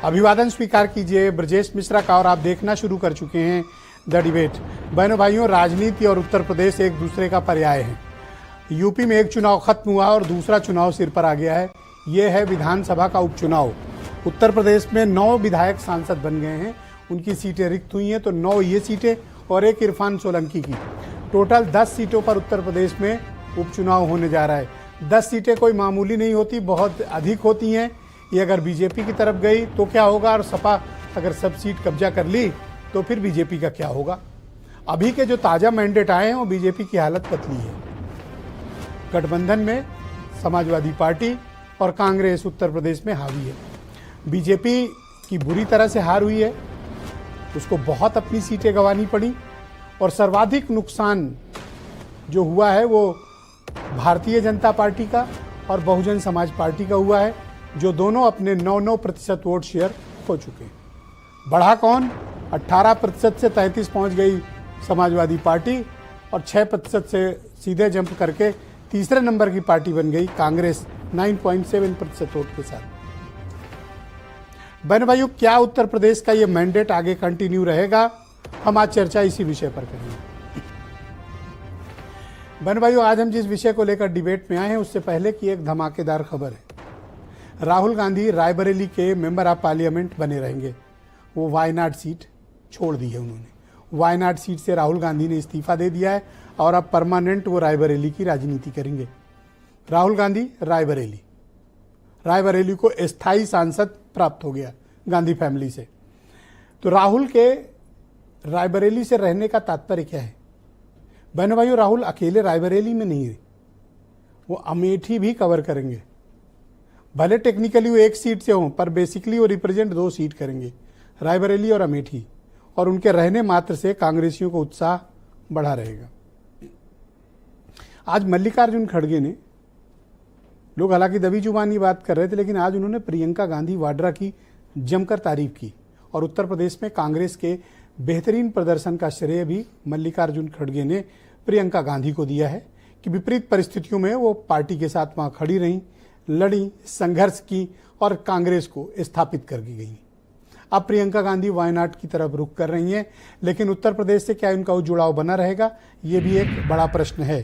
अभिवादन स्वीकार कीजिए ब्रजेश मिश्रा का और आप देखना शुरू कर चुके हैं द डिबेट। बहनों भाइयों, राजनीति और उत्तर प्रदेश एक दूसरे का पर्याय है। यूपी में एक चुनाव खत्म हुआ और दूसरा चुनाव सिर पर आ गया है। ये है विधानसभा का उपचुनाव। उत्तर प्रदेश में 9 विधायक सांसद बन गए हैं, उनकी सीटें रिक्त हुई हैं, तो 9 ये सीटें और एक इरफान सोलंकी की, टोटल 10 सीटों पर उत्तर प्रदेश में उपचुनाव होने जा रहा है। 10 सीटें कोई मामूली नहीं होती, बहुत अधिक होती हैं। ये अगर बीजेपी की तरफ गई तो क्या होगा, और सपा अगर सब सीट कब्जा कर ली तो फिर बीजेपी का क्या होगा। अभी के जो ताज़ा मैंडेट आए हैं वो बीजेपी की हालत पतली है। गठबंधन में समाजवादी पार्टी और कांग्रेस उत्तर प्रदेश में हावी है। बीजेपी की बुरी तरह से हार हुई है, उसको बहुत अपनी सीटें गंवानी पड़ी और सर्वाधिक नुकसान जो हुआ है वो भारतीय जनता पार्टी का और बहुजन समाज पार्टी का हुआ है, जो दोनों अपने 9% वोट शेयर खो चुके हैं। बढ़ा कौन? 18% से 33 पहुंच गई समाजवादी पार्टी और 6% से सीधे जंप करके तीसरे नंबर की पार्टी बन गई कांग्रेस 9.7% वोट के साथ। बहन भाइयों, क्या उत्तर प्रदेश का ये मैंडेट आगे कंटिन्यू रहेगा? हम आज चर्चा इसी विषय पर करेंगे। बहन भाइयों, आज हम जिस विषय को लेकर डिबेट में आए हैं उससे पहले की एक धमाकेदार खबर है। राहुल गांधी रायबरेली के मेंबर ऑफ पार्लियामेंट बने रहेंगे। वो वायनाड सीट छोड़ दी है उन्होंने। वायनाड सीट से राहुल गांधी ने इस्तीफा दे दिया है और अब परमानेंट वो रायबरेली की राजनीति करेंगे। राहुल गांधी रायबरेली को स्थायी सांसद प्राप्त हो गया गांधी फैमिली से। तो राहुल के रायबरेली से रहने का तात्पर्य क्या है? बहनों भाइयों, राहुल अकेले रायबरेली में नहीं है, वो अमेठी भी कवर करेंगे। भले टेक्निकली वो एक सीट से हों, पर बेसिकली वो रिप्रेजेंट 2 सीट करेंगे, रायबरेली और अमेठी। और उनके रहने मात्र से कांग्रेसियों को उत्साह बढ़ा रहेगा। आज मल्लिकार्जुन खड़गे ने, लोग हालांकि दबी जुबानी बात कर रहे थे, लेकिन आज उन्होंने प्रियंका गांधी वाड्रा की जमकर तारीफ की और उत्तर प्रदेश में कांग्रेस के बेहतरीन प्रदर्शन का श्रेय भी मल्लिकार्जुन खड़गे ने प्रियंका गांधी को दिया है कि विपरीत परिस्थितियों में वो पार्टी के साथ वहां खड़ी रहीं, लड़ी, संघर्ष की और कांग्रेस को स्थापित कर गई। अब प्रियंका गांधी वायनाड की तरफ रुख कर रही हैं, लेकिन उत्तर प्रदेश से क्या इनका जुड़ाव बना रहेगा, ये भी एक बड़ा प्रश्न है।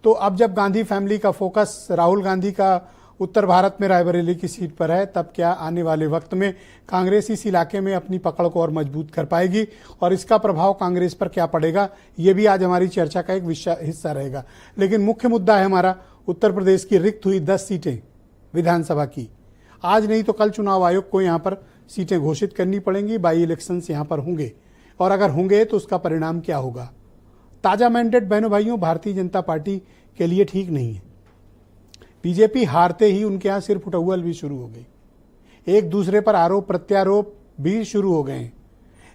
तो अब जब गांधी फैमिली का फोकस राहुल गांधी का उत्तर भारत में रायबरेली की सीट पर है, तब क्या आने वाले वक्त में कांग्रेस इस इलाके में अपनी पकड़ को और मजबूत कर पाएगी और इसका प्रभाव कांग्रेस पर क्या पड़ेगा, ये भी आज हमारी चर्चा का एक हिस्सा रहेगा। लेकिन मुख्य मुद्दा है हमारा उत्तर प्रदेश की रिक्त हुई 10 सीटें विधानसभा की। आज नहीं तो कल चुनाव आयोग को यहाँ पर सीटें घोषित करनी पड़ेंगी। बाई इलेक्शंस यहाँ पर होंगे और अगर होंगे तो उसका परिणाम क्या होगा। ताज़ा मैंडेट बहनों भाइयों भारतीय जनता पार्टी के लिए ठीक नहीं है। बीजेपी हारते ही उनके यहाँ सिर्फ उटौवल भी शुरू हो गई, एक दूसरे पर आरोप प्रत्यारोप भी शुरू हो गए हैं।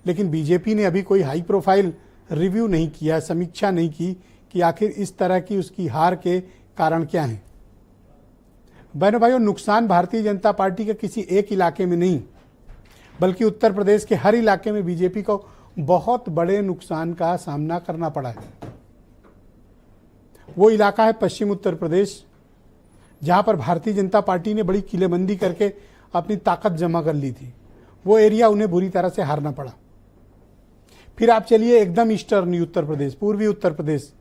लेकिन बीजेपी ने अभी कोई हाई प्रोफाइल रिव्यू नहीं किया, समीक्षा नहीं की कि आखिर इस तरह की उसकी हार के कारण क्या हैं। बहनों भाइयों, नुकसान भारतीय जनता पार्टी के किसी एक इलाके में नहीं, बल्कि उत्तर प्रदेश के हर इलाके में बीजेपी को बहुत बड़े नुकसान का सामना करना पड़ा है। वो इलाका है पश्चिम उत्तर प्रदेश, जहां पर भारतीय जनता पार्टी ने बड़ी किलेबंदी करके अपनी ताकत जमा कर ली थी। वो एरिया उन्हें बुरी तरह से हारना पड़ा। फिर आप चलिए एकदम ईस्टर्न उत्तर प्रदेश, पूर्वी उत्तर प्रदेश,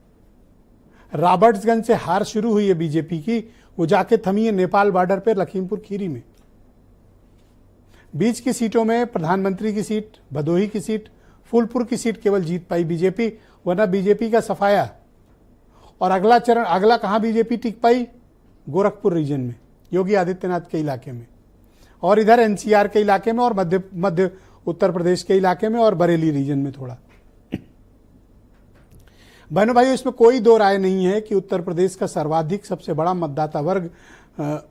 रॉबर्ट्सगंज से हार शुरू हुई है बीजेपी की, वो जाके थमी है नेपाल बॉर्डर पर लखीमपुर खीरी में। बीच की सीटों में प्रधानमंत्री की सीट, भदोही की सीट, फूलपुर की सीट केवल जीत पाई बीजेपी, वरना बीजेपी का सफाया। और अगला चरण, अगला कहां बीजेपी टिक पाई? गोरखपुर रीजन में, योगी आदित्यनाथ के इलाके में, और इधर एनसीआर के इलाके में, और मध्य उत्तर प्रदेश के इलाके में, और बरेली रीजन में थोड़ा। बहनों भाइयों, इसमें कोई दो राय नहीं है कि उत्तर प्रदेश का सर्वाधिक सबसे बड़ा मतदाता वर्ग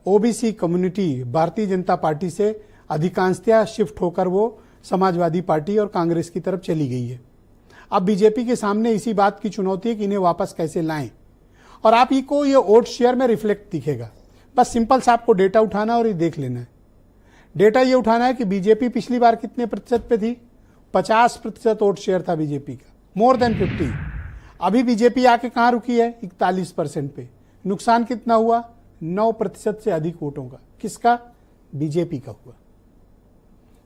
OBC community Bharatiya Janata party से अधिकांशतः शिफ्ट होकर वो समाजवादी पार्टी और कांग्रेस की तरफ चली गई है। अब बीजेपी के सामने इसी बात की चुनौती है कि इन्हें वापस कैसे लाएं, और आप ही को ये वोट शेयर में रिफ्लेक्ट दिखेगा। बस सिंपल सा आपको डेटा उठाना और ये देख लेना है। डेटा ये उठाना है कि बीजेपी पिछली बार कितने प्रतिशत पे थी? 50% वोट शेयर था बीजेपी का, मोर देन 50। अभी बीजेपी आके कहाँ रुकी है? 41% पे। नुकसान कितना हुआ? 9% से अधिक वोटों का। किसका? बीजेपी का हुआ।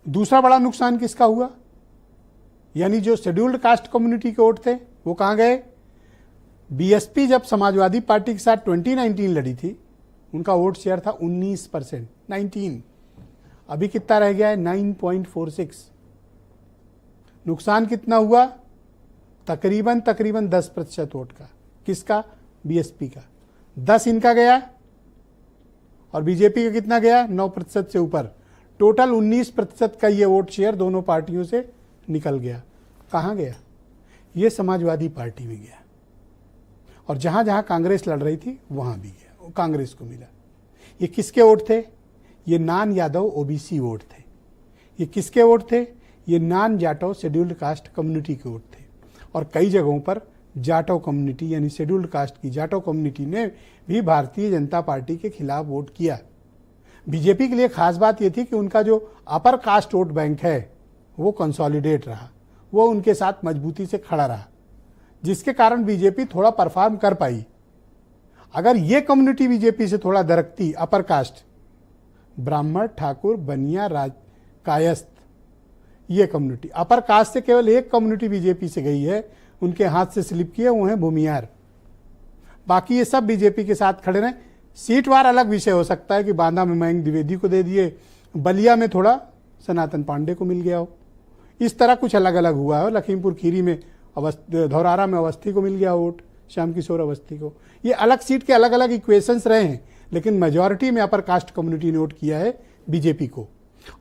दूसरा बड़ा नुकसान किसका हुआ, यानी जो शेड्यूल्ड कास्ट कम्युनिटी के वोट थे वो कहां गए। बीएसपी जब समाजवादी पार्टी के साथ 2019 लड़ी थी, उनका वोट शेयर था 19%, 19। अभी कितना रह गया है, 9.46। नुकसान कितना हुआ, तकरीबन 10% वोट का। किसका, बीएसपी का। 10 इनका गया और बीजेपी का कितना गया, 9% से ऊपर। टोटल 19% का ये वोट शेयर दोनों पार्टियों से निकल गया। कहाँ गया, ये समाजवादी पार्टी में गया, और जहां जहां कांग्रेस लड़ रही थी वहां भी गया, वो कांग्रेस को मिला। ये किसके वोट थे, ये नान यादव ओबीसी वोट थे। ये किसके वोट थे, ये नान जाटव शेड्यूल्ड कास्ट कम्युनिटी के वोट थे। और कई जगहों पर जाटव कम्युनिटी यानी शेड्यूल्ड कास्ट की जाटव कम्युनिटी ने भी भारतीय जनता पार्टी के खिलाफ वोट किया। बीजेपी के लिए खास बात यह थी कि उनका जो अपर कास्ट वोट बैंक है वो कंसोलिडेट रहा, वो उनके साथ मजबूती से खड़ा रहा, जिसके कारण बीजेपी थोड़ा परफॉर्म कर पाई। अगर ये कम्युनिटी बीजेपी से थोड़ा दरकती, अपर कास्ट, ब्राह्मण, ठाकुर, बनिया, कायस्थ, ये कम्युनिटी, अपर कास्ट से केवल एक कम्युनिटी बीजेपी से गई है, उनके हाथ से स्लिप किए, वो है भूमियार। बाकी ये सब बीजेपी के साथ खड़े रहे। सीटवार अलग विषय हो सकता है कि बांदा में मयंक द्विवेदी को दे दिए, बलिया में थोड़ा सनातन पांडे को मिल गया हो, इस तरह कुछ अलग अलग हुआ हो। लखीमपुर खीरी में धौरारा में अवस्थी को मिल गया वोट, श्याम किशोर अवस्थी को। ये अलग सीट के अलग अलग इक्वेशंस रहे हैं, लेकिन मेजॉरिटी में अपर कास्ट कम्युनिटी ने वोट किया है बीजेपी को,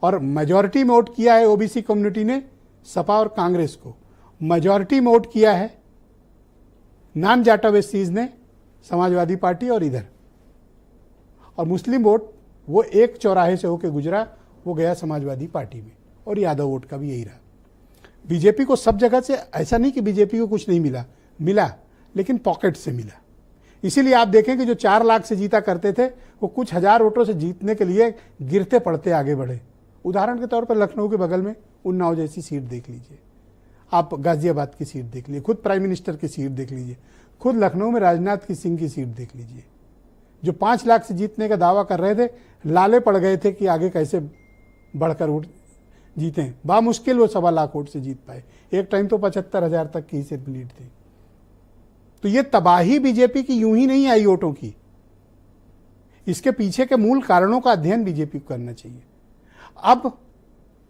और मेजॉरिटी में वोट किया है ओबीसी कम्युनिटी ने सपा और कांग्रेस को। मेजॉरिटी में वोट किया है नॉन जाटव एससीज ने समाजवादी पार्टी और इधर, और मुस्लिम वोट वो एक चौराहे से होकर गुजरा, वो गया समाजवादी पार्टी में, और यादव वोट का भी यही रहा। बीजेपी को सब जगह से, ऐसा नहीं कि बीजेपी को कुछ नहीं मिला, मिला, लेकिन पॉकेट से मिला। इसीलिए आप देखें कि जो 4 लाख से जीता करते थे, वो कुछ हजार वोटों से जीतने के लिए गिरते पड़ते आगे बढ़े। उदाहरण के तौर पर लखनऊ के बगल में उन्नाव जैसी सीट देख लीजिए, आप गाजियाबाद की सीट देख लीजिए, खुद प्राइम मिनिस्टर की सीट देख लीजिए, खुद लखनऊ में राजनाथ की सिंह की सीट देख लीजिए। जो 5 लाख से जीतने का दावा कर रहे थे, लाले पड़ गए थे कि आगे कैसे बढ़कर वोट जीते। बामुश्किल वो 1.25 लाख वोट से जीत पाए। एक टाइम तो 75,000 तक की सिर्फ लीड थी। तो ये तबाही बीजेपी की यूं ही नहीं आई वोटों की, इसके पीछे के मूल कारणों का अध्ययन बीजेपी को करना चाहिए। अब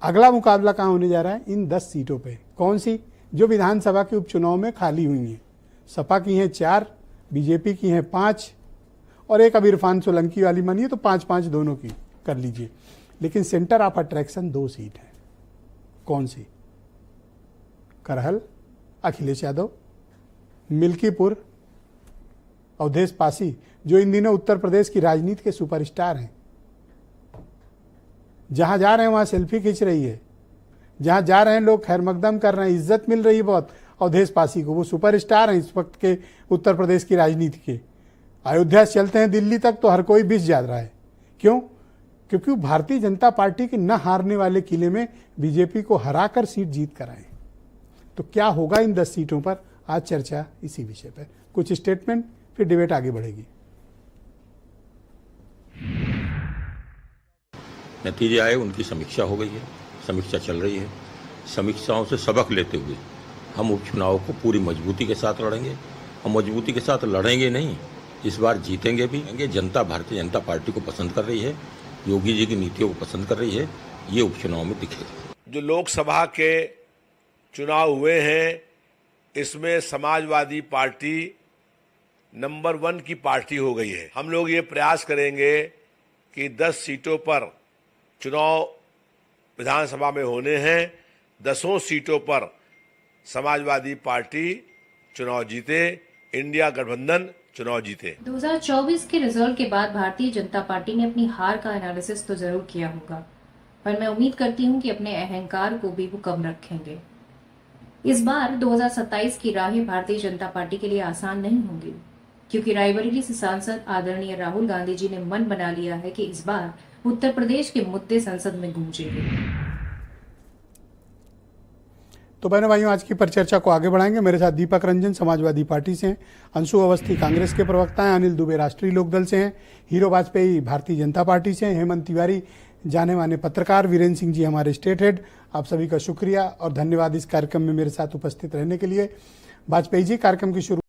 अगला मुकाबला कहां होने जा रहा है, इन 10 सीटों पे। कौन सी, जो विधानसभा के उपचुनाव में खाली हुई हैं। सपा की हैं 4, बीजेपी की हैं 5, और एक अब इरफान सोलंकी वाली मानिए तो 5-5 दोनों की कर लीजिए। लेकिन सेंटर ऑफ अट्रैक्शन 2 सीट है। कौन सी, करहल अखिलेश यादव, मिल्कीपुर अवधेश पासी, जो इन दिनों उत्तर प्रदेश की राजनीति के सुपरस्टार हैं। जहां जा रहे हैं वहां सेल्फी खींच रही है, जहां जा रहे हैं लोग खैर मकदम कर रहे हैं, इज्जत मिल रही है बहुत अवधेश पासी को। वो सुपरस्टार हैं इस वक्त के उत्तर प्रदेश की राजनीति के। अयोध्या से चलते हैं दिल्ली तक तो हर कोई बिस जा रहा है। क्यों, क्योंकि भारतीय जनता पार्टी के न हारने वाले किले में बीजेपी को हराकर सीट जीत कर आए। तो क्या होगा इन 10 सीटों पर, आज चर्चा इसी विषय पर। कुछ स्टेटमेंट, फिर डिबेट आगे बढ़ेगी। नतीजे आए, उनकी समीक्षा हो गई है, समीक्षा चल रही है। समीक्षाओं से सबक लेते हुए हम उपचुनाव को पूरी मजबूती के साथ लड़ेंगे। हम मजबूती के साथ लड़ेंगे नहीं, इस बार जीतेंगे भी। जनता भारतीय जनता पार्टी को पसंद कर रही है, योगी जी की नीतियों को पसंद कर रही है, ये उपचुनाव में दिखेगा। जो लोकसभा के चुनाव हुए हैं, इसमें समाजवादी पार्टी नंबर 1 की पार्टी हो गई है। हम लोग ये प्रयास करेंगे कि 10 सीटों पर चुनाव विधानसभा में होने हैं, 10 सीटों पर समाजवादी पार्टी चुनाव जीते, इंडिया गठबंधन चुनाव जीते। 2024 के रिजल्ट के बाद भारतीय जनता पार्टी ने अपनी हार का एनालिसिस तो जरूर किया होगा, पर मैं उम्मीद करती हूं कि अपने अहंकार को भी वो कम रखेंगे। इस बार 2027 की राहें भारतीय जनता पार्टी के लिए आसान नहीं होंगी, क्योंकि रायबरेली से सांसद आदरणीय राहुल गांधी जी ने मन बना लिया है कि इस बार उत्तर प्रदेश के मुद्दे संसद में गूंजेंगे। तो बहनों भाइयों, आज की परिचर्चा को आगे बढ़ाएंगे। मेरे साथ दीपक रंजन समाजवादी पार्टी से हैं, अंशु अवस्थी कांग्रेस के प्रवक्ता हैं, अनिल दुबे राष्ट्रीय लोकदल से हैं, हीरो वाजपेयी भारतीय जनता पार्टी से हैं, हेमंत तिवारी जाने माने पत्रकार वीरेंद्र सिंह जी हमारे स्टेट हेड, आप सभी का शुक्रिया और धन्यवाद इस कार्यक्रम में मेरे साथ उपस्थित रहने के लिए। वाजपेयी जी, कार्यक्रम की शुरू